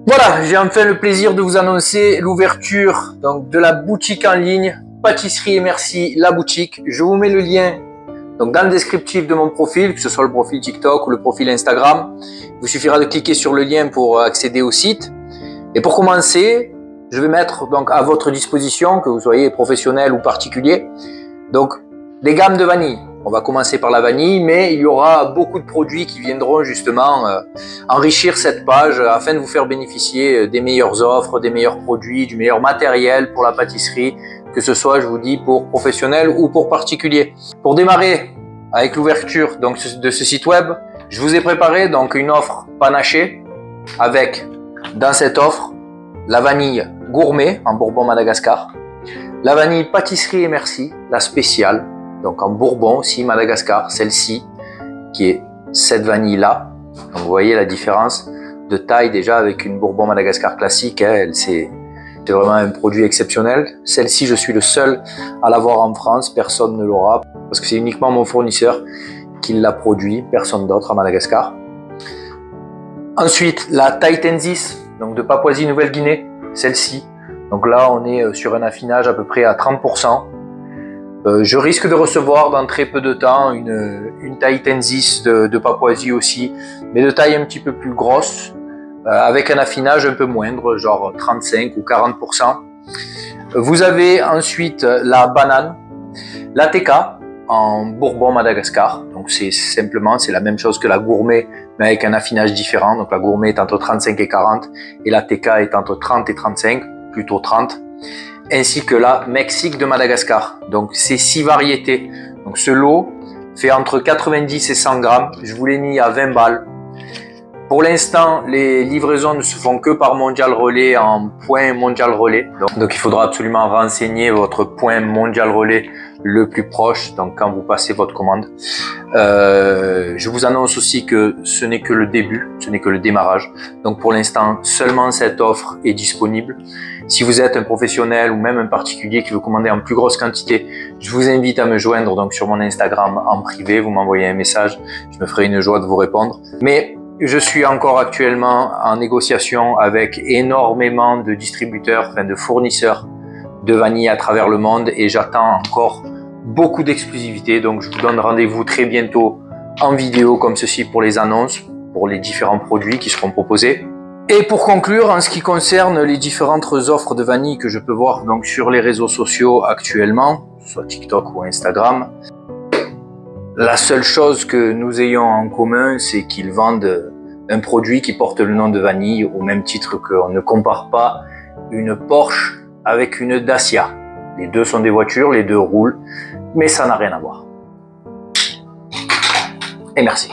Voilà, j'ai enfin le plaisir de vous annoncer l'ouverture donc de la boutique en ligne Pâtisserie et Merci, la boutique. Je vous mets le lien donc dans le descriptif de mon profil, que ce soit le profil TikTok ou le profil Instagram. Il vous suffira de cliquer sur le lien pour accéder au site. Et pour commencer, je vais mettre donc à votre disposition, que vous soyez professionnel ou particulier, donc des gammes de vanille. On va commencer par la vanille, mais il y aura beaucoup de produits qui viendront justement enrichir cette page afin de vous faire bénéficier des meilleures offres, des meilleurs produits, du meilleur matériel pour la pâtisserie, que ce soit, je vous dis, pour professionnels ou pour particuliers. Pour démarrer avec l'ouverture donc de ce site web, je vous ai préparé donc une offre panachée avec, dans cette offre, la vanille gourmet en Bourbon Madagascar, la vanille Pâtisserie et Merci, la spéciale, donc en Bourbon aussi Madagascar, celle-ci, qui est cette vanille-là. Donc vous voyez la différence de taille déjà avec une Bourbon Madagascar classique, hein, c'est vraiment un produit exceptionnel. Celle-ci, je suis le seul à l'avoir en France, personne ne l'aura, parce que c'est uniquement mon fournisseur qui l'a produit, personne d'autre à Madagascar. Ensuite, la Tahitensis, donc de Papouasie-Nouvelle-Guinée, celle-ci. Donc là, on est sur un affinage à peu près à 30%. Je risque de recevoir dans très peu de temps une Tahitensis de Papouasie aussi, mais de taille un petit peu plus grosse, avec un affinage un peu moindre, genre 35 ou 40%. Vous avez ensuite la banane, la TK en Bourbon Madagascar. Donc c'est la même chose que la gourmet, mais avec un affinage différent. Donc la gourmet est entre 35 et 40 et la TK est entre 30 et 35, plutôt 30. Ainsi que la Mexique de Madagascar. Donc c'est 6 variétés. Donc ce lot fait entre 90 et 100 grammes. Je vous l'ai mis à 20 balles. Pour l'instant, les livraisons ne se font que par Mondial Relais en point Mondial Relais. Donc il faudra absolument renseigner votre point Mondial Relais le plus proche, donc quand vous passez votre commande. Je vous annonce aussi que ce n'est que le début, ce n'est que le démarrage. Donc pour l'instant, seulement cette offre est disponible. Si vous êtes un professionnel ou même un particulier qui veut commander en plus grosse quantité, je vous invite à me joindre donc sur mon Instagram en privé. Vous m'envoyez un message, je me ferai une joie de vous répondre. Mais je suis encore actuellement en négociation avec énormément de distributeurs, enfin de fournisseurs de vanille à travers le monde et j'attends encore beaucoup d'exclusivité. Donc je vous donne rendez-vous très bientôt en vidéo comme ceci pour les annonces, pour les différents produits qui seront proposés. Et pour conclure, en ce qui concerne les différentes offres de vanille que je peux voir donc sur les réseaux sociaux actuellement, soit TikTok ou Instagram, la seule chose que nous ayons en commun, c'est qu'ils vendent un produit qui porte le nom de vanille, au même titre qu'on ne compare pas une Porsche avec une Dacia. Les deux sont des voitures, les deux roulent, mais ça n'a rien à voir. Et merci.